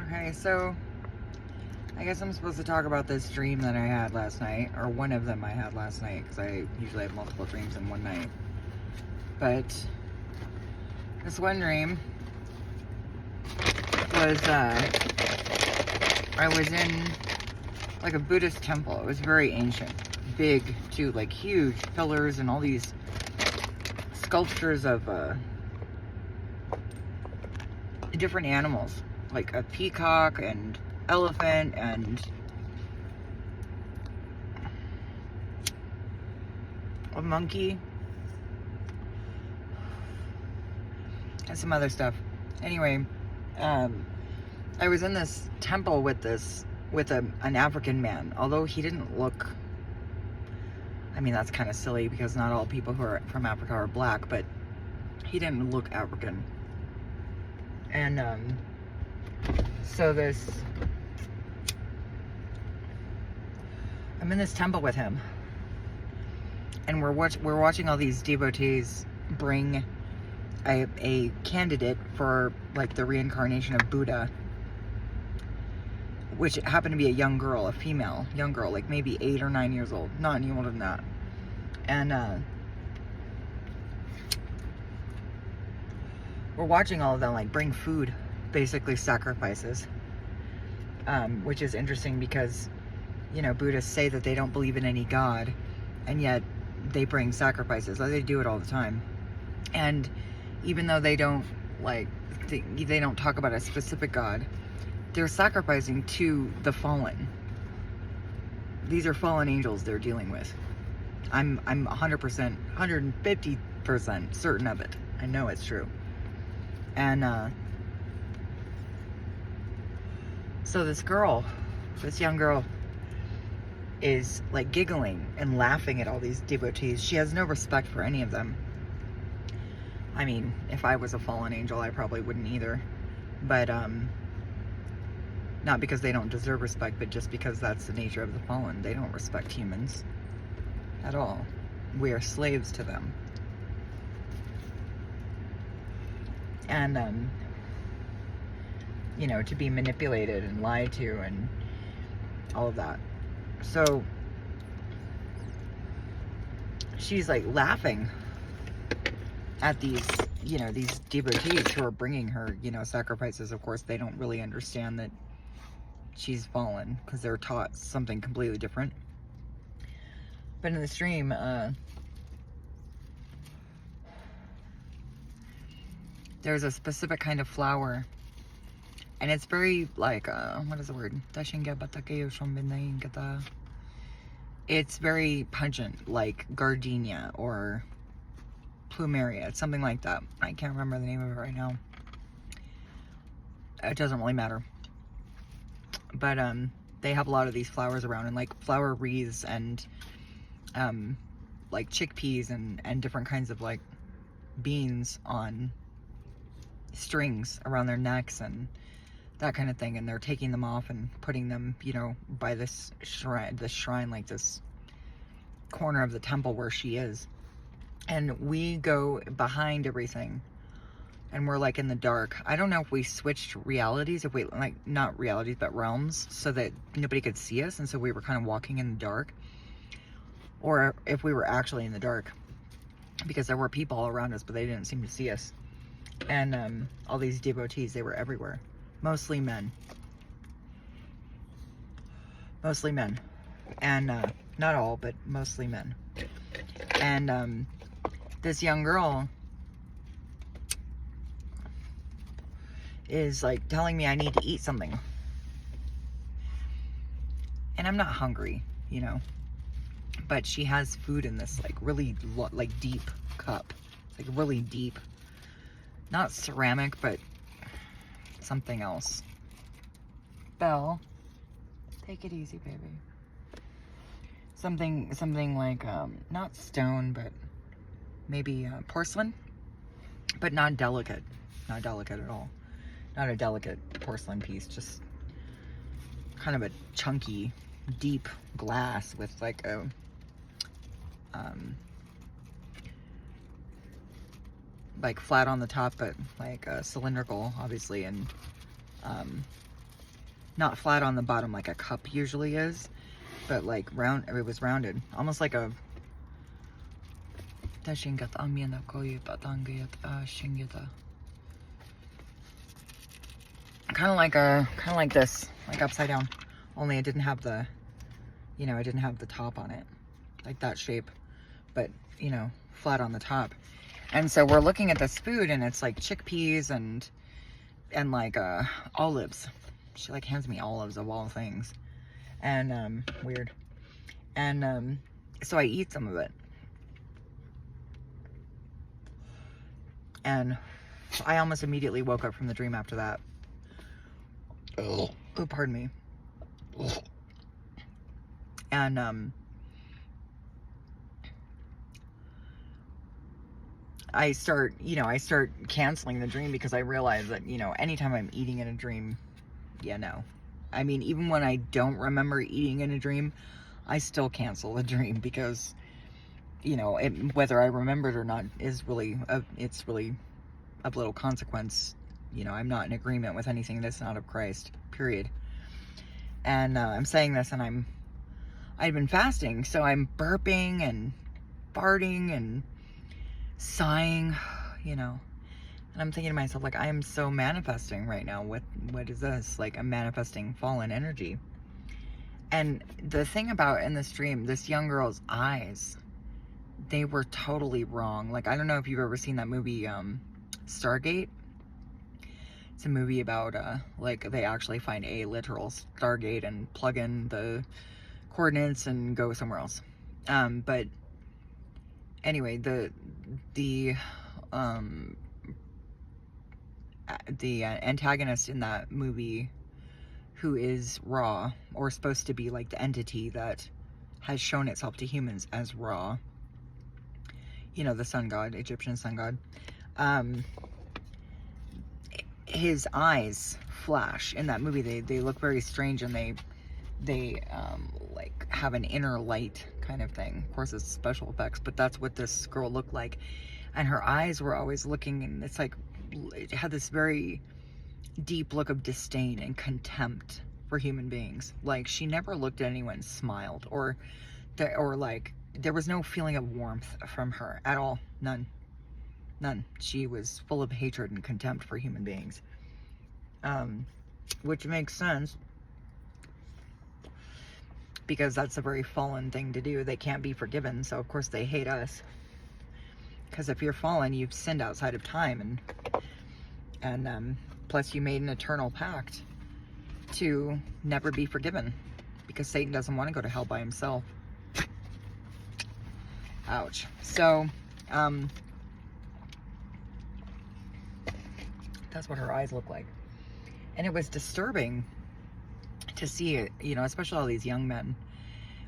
Okay, so I guess I'm supposed to talk about this dream that I had last night, or one of them I had last night, because I usually have multiple dreams in one night. But this one dream was, I was in like a Buddhist temple. It was very ancient, big too, like huge pillars and all these sculptures of different animals, like a peacock and elephant and a monkey and some other stuff. Anyway, I was in this temple with an African man, although he didn't look, I mean, that's kind of silly because not all people who are from Africa are black, but he didn't look African. And so I'm in this temple with him, and we're watching all these devotees bring a candidate for like the reincarnation of Buddha, which happened to be a young girl, a female young girl, like maybe 8 or 9 years old, not any older than that. And we're watching all of them like bring food, basically sacrifices, which is interesting because, you know, Buddhists say that they don't believe in any God, and yet they bring sacrifices. Like, they do it all the time. And even though they don't they don't talk about a specific God, they're sacrificing to the fallen. These are fallen angels they're dealing with. I'm 100%, 150% certain of it. I know it's true. And so this young girl is like giggling and laughing at all these devotees. She has no respect for any of them. I mean, if I was a fallen angel, I probably wouldn't either. But not because they don't deserve respect, but just because that's the nature of the fallen. They don't respect humans at all. We are slaves to them. And you know, to be manipulated and lied to and all of that. So she's like laughing at these, you know, these devotees who are bringing her, you know, sacrifices. Of course, they don't really understand that she's fallen because they're taught something completely different. But in the stream, there's a specific kind of flower, and it's very like, what is the word? It's very pungent, like gardenia or plumeria. It's something like that. I can't remember the name of it right now. It doesn't really matter. But they have a lot of these flowers around, and like flower wreaths and like chickpeas and different kinds of like beans on strings around their necks and that kind of thing. And they're taking them off and putting them, you know, by this shrine, like this corner of the temple where she is. And we go behind everything, and we're like in the dark. I don't know if we switched realities, if we, like, not realities, but realms, so that nobody could see us, and so we were kind of walking in the dark, or if we were actually in the dark, because there were people all around us, but they didn't seem to see us. And all these devotees, they were everywhere. Mostly men. And not all, but mostly men. And this young girl is like telling me I need to eat something. And I'm not hungry, you know. But she has food in this like really like deep cup. Like really deep. Not ceramic, but something else. Belle, take it easy, baby. Something like not stone, but maybe porcelain, but not delicate at all. Not a delicate porcelain piece, just kind of a chunky, deep glass with like a like flat on the top, but like cylindrical, obviously, and not flat on the bottom like a cup usually is, but like round. It was rounded, almost like a. Kind of like this, like upside down. Only it didn't have the, you know, it didn't have the top on it, like that shape, but you know, flat on the top. And so we're looking at this food, and it's like chickpeas and like olives. She like hands me olives of all things, and weird. And so I eat some of it, and I almost immediately woke up from the dream after that. Oh, pardon me. And I start canceling the dream, because I realize that, you know, anytime I'm eating in a dream, yeah, no. I mean, even when I don't remember eating in a dream, I still cancel the dream, because, you know, whether I remember it or not is really, it's really of little consequence. You know, I'm not in agreement with anything that's not of Christ, period. And I'm saying this, and I've been fasting, so I'm burping and farting and sighing, you know, and I'm thinking to myself, like, I am so manifesting right now. What is this? Like, I'm manifesting fallen energy. And the thing about in this dream, this young girl's eyes, they were totally wrong. Like, I don't know if you've ever seen that movie, Stargate. It's a movie about, like, they actually find a literal Stargate and plug in the coordinates and go somewhere else. But anyway, the antagonist in that movie, who is Ra, or supposed to be like the entity that has shown itself to humans as Ra, you know, the sun god, Egyptian sun god, his eyes flash in that movie. They look very strange, and they like have an inner light kind of thing. Of course, it's special effects, but that's what this girl looked like. And her eyes were always looking, and it's like, it had this very deep look of disdain and contempt for human beings. Like, she never looked at anyone and smiled, or like, there was no feeling of warmth from her at all. None. She was full of hatred and contempt for human beings. Which makes sense, because that's a very fallen thing to do. They can't be forgiven, so of course they hate us. Because if you're fallen, you've sinned outside of time, and plus you made an eternal pact to never be forgiven, because Satan doesn't want to go to hell by himself. Ouch. So, that's what her eyes look like. And it was disturbing to see it, you know, especially all these young men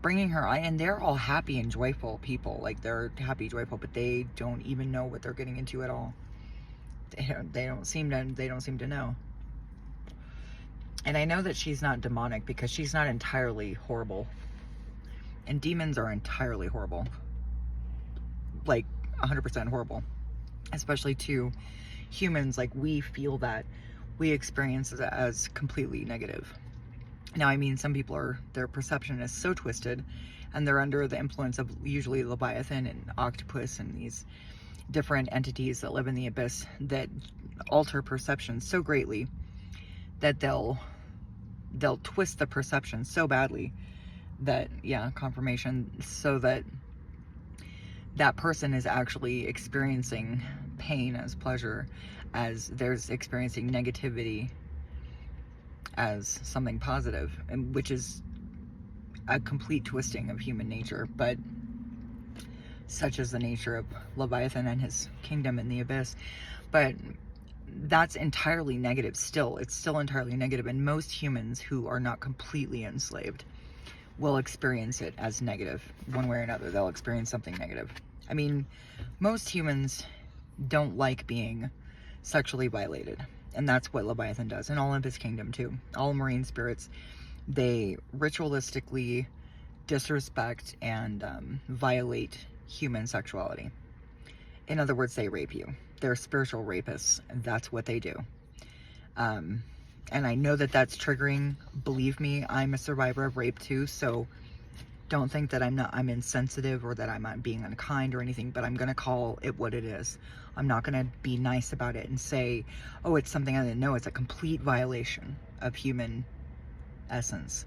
bringing her eye, and they're all happy and joyful people. Like, they're happy, joyful, but they don't even know what they're getting into at all. They don't seem to know. And I know that she's not demonic, because she's not entirely horrible. And demons are entirely horrible. Like, 100% horrible. Especially to humans. Like, we feel that. We experience it as completely negative. Now, I mean, some people their perception is so twisted, and they're under the influence of usually Leviathan and Octopus and these different entities that live in the abyss, that alter perception so greatly that they'll twist the perception so badly that, yeah, confirmation, so that that person is actually experiencing pain as pleasure, as there's experiencing negativity as something positive, and which is a complete twisting of human nature. But such is the nature of Leviathan and his kingdom in the abyss. But that's entirely negative still. It's still entirely negative, and most humans who are not completely enslaved will experience it as negative. One way or another, they'll experience something negative. I mean, most humans don't like being sexually violated, and that's what Leviathan does, and all of his kingdom too. All marine spirits, they ritualistically disrespect and violate human sexuality. In other words, they rape you. They're spiritual rapists. That's what they do. And I know that that's triggering. Believe me, I'm a survivor of rape too, so don't think that I'm insensitive or that I'm not being unkind or anything, but I'm going to call it what it is. I'm not going to be nice about it and say, oh, it's something I didn't know. It's a complete violation of human essence.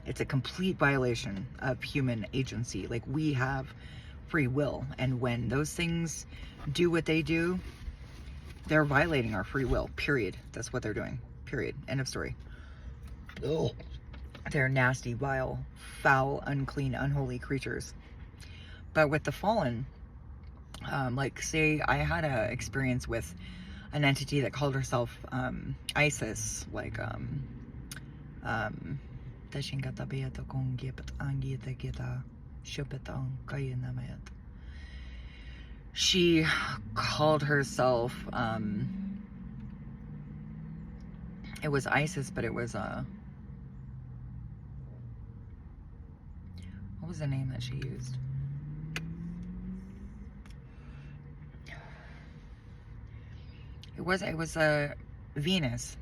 It's a complete violation of human agency. Like, we have free will, and when those things do what they do, they're violating our free will, period. That's what they're doing, period. End of story. Ugh. They're nasty, vile, foul, unclean, unholy creatures. But with the fallen, like, say I had a experience with an entity that called herself Isis, like she called herself it was Isis, but it was what was the name that she used? It was Venus.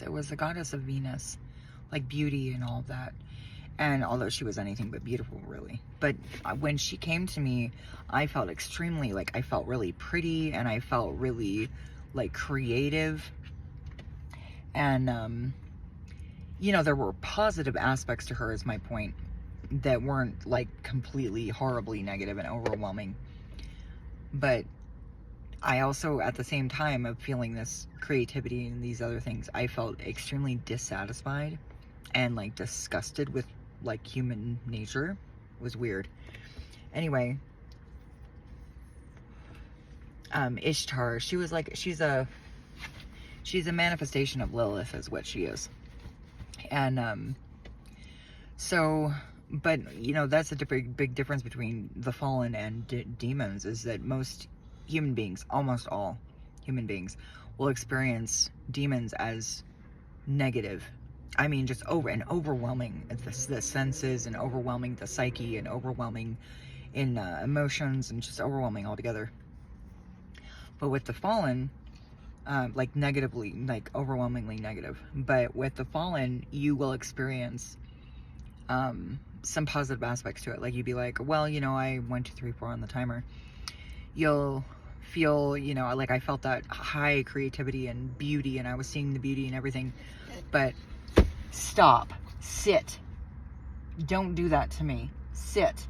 It was the goddess of Venus, like beauty and all of that. And although she was anything but beautiful, really. But when she came to me, I felt extremely, like, I felt really pretty, and I felt really, like, creative. And, you know, there were positive aspects to her, is my point, that weren't, like, completely horribly negative and overwhelming. But I also, at the same time of feeling this creativity and these other things, I felt extremely dissatisfied and, like, disgusted with, like, human nature. It was weird. Anyway, Ishtar, she was like, she's a manifestation of Lilith, is what she is. And so, but you know, that's a big difference between the fallen and demons, is that most human beings, almost all human beings, will experience demons as negative. I mean, just overwhelming the senses, and overwhelming the psyche, and overwhelming in emotions, and just overwhelming altogether. But with the fallen, like negatively, like overwhelmingly negative. But with the fallen, you will experience some positive aspects to it. Like, you'd be like, well, you know, I 1, 2, 3, 4 on the timer. You'll feel, you know, like I felt that high creativity and beauty, and I was seeing the beauty and everything. But stop. Sit. Don't do that to me. Sit.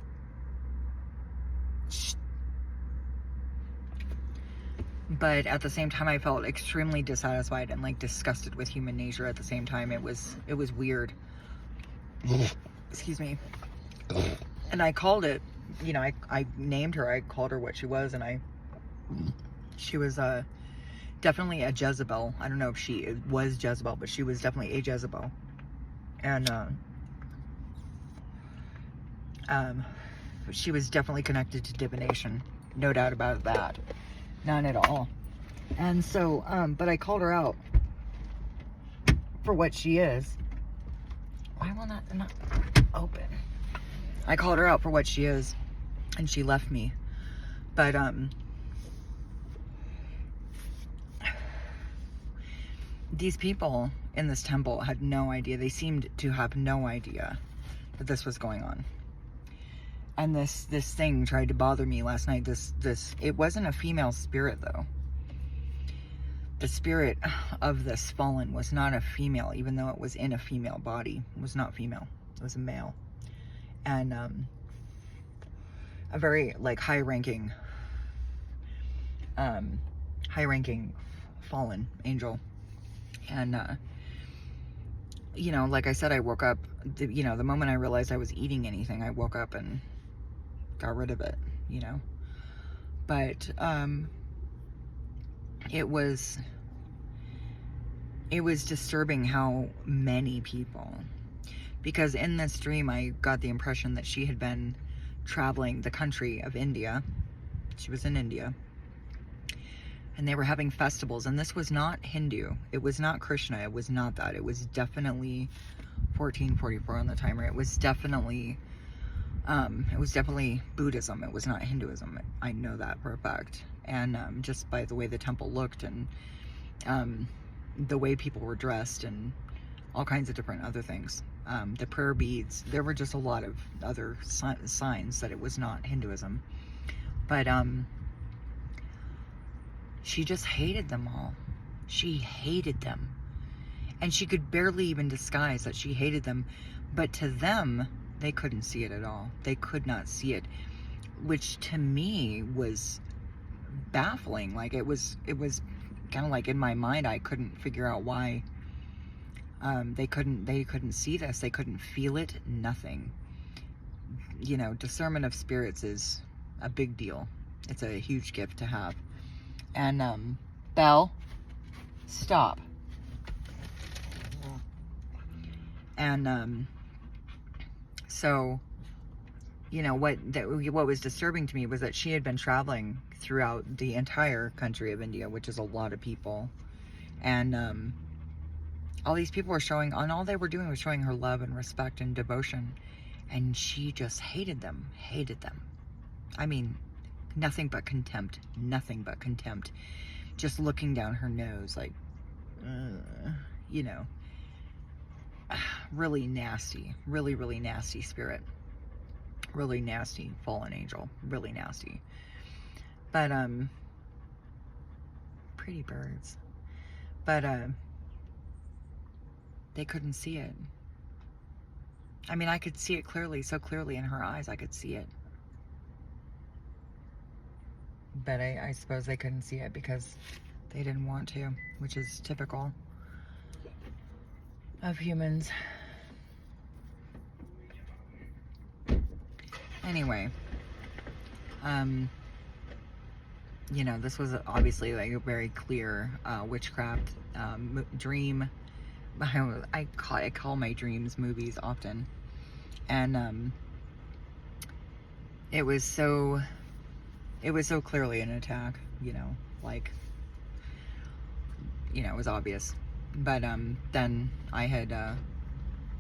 Shh. But at the same time, I felt extremely dissatisfied and, like, disgusted with human nature at the same time. It was weird. Excuse me. And I called it, you know, I named her. I called her what she was, and she was definitely a Jezebel. I don't know if she was Jezebel, but she was definitely a Jezebel. And she was definitely connected to divination. No doubt about that. None at all. And so, but I called her out for what she is. Why will not open? I called her out for what she is, and she left me. But these people in this temple had no idea. They seemed to have no idea that this was going on. And this thing tried to bother me last night. It wasn't a female spirit, though. The spirit of this fallen was not a female, even though it was in a female body. It was not female. It was a male. And a very, like, high-ranking fallen angel. And you know, like I said, I woke up, you know, the moment I realized I was eating anything, I woke up and got rid of it, you know. But it was disturbing how many people, because in this dream I got the impression that she had been traveling the country of India. She was in India, and they were having festivals, and this was not Hindu, it was not Krishna, it was not that. It was definitely 1444 on the timer. It was definitely Buddhism. It was not Hinduism. I know that for a fact. And just by the way the temple looked, and the way people were dressed and all kinds of different other things. The prayer beads, there were just a lot of other signs that it was not Hinduism. But she just hated them all. She hated them. And she could barely even disguise that she hated them. But to them, they couldn't see it at all. They could not see it. Which to me was baffling. Like it was kind of like in my mind, I couldn't figure out why they couldn't see this. They couldn't feel it. Nothing. You know, discernment of spirits is a big deal. It's a huge gift to have. And Belle, stop. And so, you know, what was disturbing to me was that she had been traveling throughout the entire country of India, which is a lot of people. And all these people were showing, and all they were doing was showing her love and respect and devotion. And she just hated them. I mean, nothing but contempt. Nothing but contempt. Just looking down her nose like, you know, really nasty. Really, really nasty spirit. Really nasty fallen angel. Really nasty. But, pretty birds. But, they couldn't see it. I mean, I could see it clearly, so clearly in her eyes, I could see it. But I suppose they couldn't see it because they didn't want to, which is typical of humans. Anyway, you know, this was obviously like a very clear witchcraft dream. I call my dreams movies often. And it was so clearly an attack, you know, like, you know, it was obvious. But then I had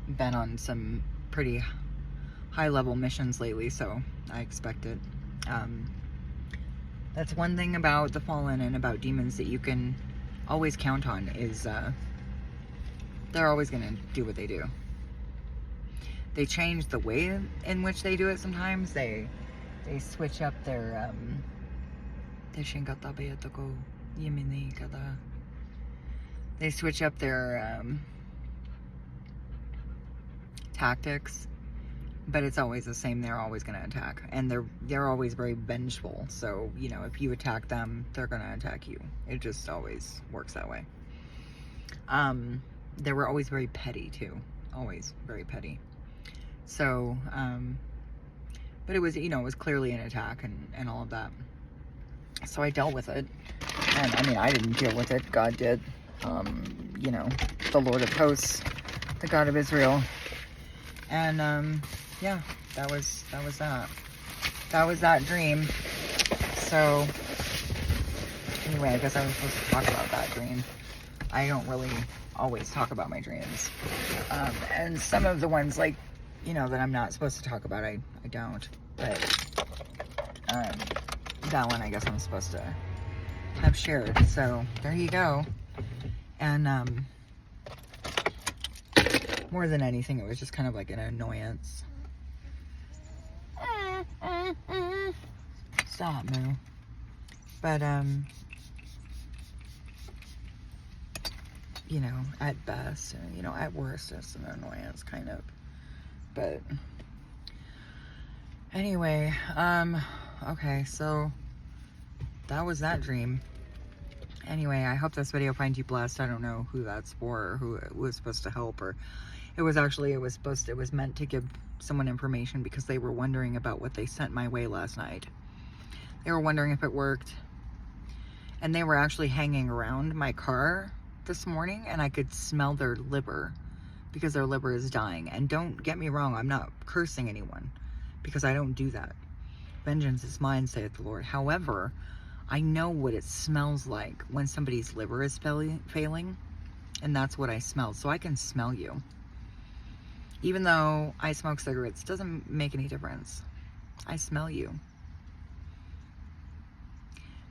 been on some pretty high level missions lately, so I expect it. That's one thing about the fallen and about demons that you can always count on is they're always going to do what they do. They change the way in which they do it sometimes. They switch up their they switch up their tactics, but it's always the same. They're always going to attack, and they're always very vengeful. So, you know, if you attack them, they're going to attack you. It just always works that way. They were always very petty too. Always very petty. So, but it was, you know, it was clearly an attack and all of that. So I dealt with it. And I mean, I didn't deal with it. God did. You know, the Lord of hosts, the God of Israel. And, yeah, that was that. That was that dream. So, anyway, I guess I was supposed to talk about that dream. I don't really always talk about my dreams. And some of the ones, like, you know, that I'm not supposed to talk about, I don't. But, that one I guess I'm supposed to have shared. So, there you go. And, more than anything, it was just kind of like an annoyance. Stop, Moo. But, you know, at best, you know, at worst, it's an annoyance, kind of. But, anyway, okay, so, that was that dream. Anyway, I hope this video finds you blessed. I don't know who that's for, or who it was supposed to help, or it was meant to give someone information because they were wondering about what they sent my way last night. They were wondering if it worked, and they were actually hanging around my car this morning, and I could smell their liver because their liver is dying. And don't get me wrong, I'm not cursing anyone because I don't do that. Vengeance is mine, saith the Lord. However, I know what it smells like when somebody's liver is failing, and that's what I smelled. So I can smell you. Even though I smoke cigarettes, it doesn't make any difference. I smell you.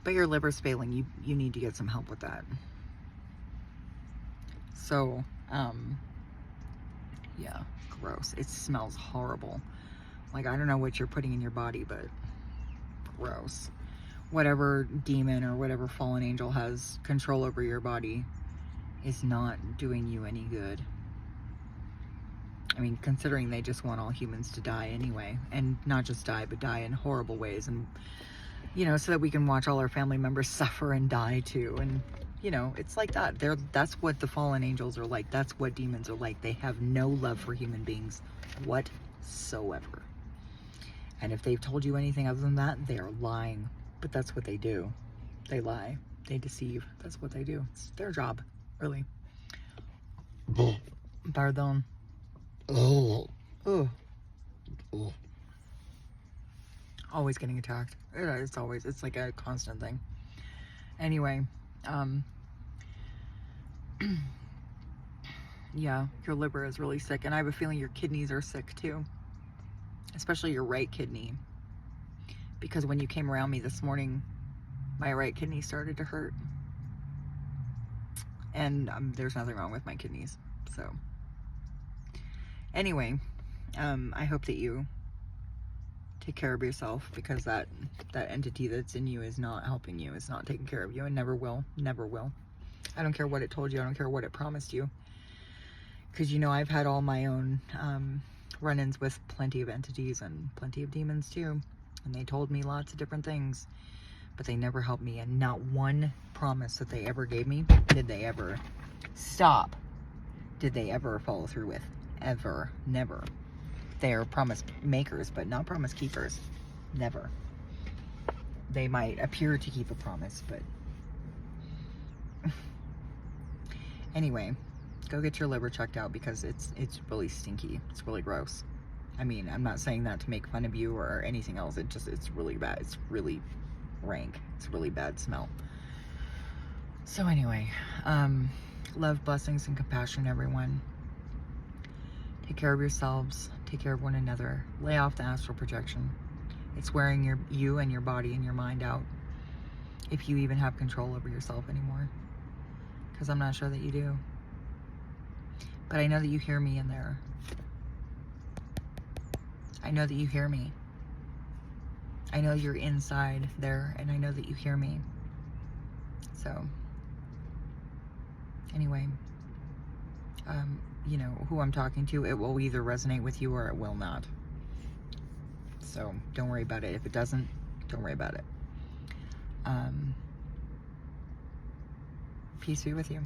But your liver's failing. You need to get some help with that. So, yeah, gross. It smells horrible. Like, I don't know what you're putting in your body, but gross. Whatever demon or whatever fallen angel has control over your body is not doing you any good. I mean, considering they just want all humans to die anyway, and not just die, but die in horrible ways, and, you know, so that we can watch all our family members suffer and die too, and, you know, it's like that. That's what the fallen angels are like. That's what demons are like. They have no love for human beings whatsoever. And if they've told you anything other than that, they are lying. But that's what they do. They lie. They deceive. That's what they do. It's their job, really. Pardon. Oh. Oh. Oh. Always getting attacked. It's like a constant thing. Anyway, yeah, your liver is really sick, and I have a feeling your kidneys are sick too. Especially your right kidney. Because when you came around me this morning, my right kidney started to hurt. And there's nothing wrong with my kidneys. So, anyway, I hope that you take care of yourself, because that entity that's in you is not helping you. It's not taking care of you, and never will. Never will. I don't care what it told you. I don't care what it promised you. Because, you know, I've had all my own run-ins with plenty of entities and plenty of demons too. And they told me lots of different things, but they never helped me. And not one promise that they ever gave me did they ever did they ever follow through with. Ever. Never. They are promise makers, but not promise keepers. Never. They might appear to keep a promise, but anyway, go get your liver checked out, because it's really stinky. It's really gross. I mean, I'm not saying that to make fun of you or anything else. It's really bad. It's really rank. It's a really bad smell. So anyway, love, blessings, and compassion, everyone. Take care of yourselves. Take care of one another. Lay off the astral projection. It's wearing you and your body and your mind out, if you even have control over yourself anymore. Because I'm not sure that you do. But I know that you hear me in there. I know that you hear me. I know you're inside there, and I know that you hear me. So, anyway, you know who I'm talking to. It will either resonate with you or it will not. So, don't worry about it. If it doesn't, don't worry about it. Peace be with you.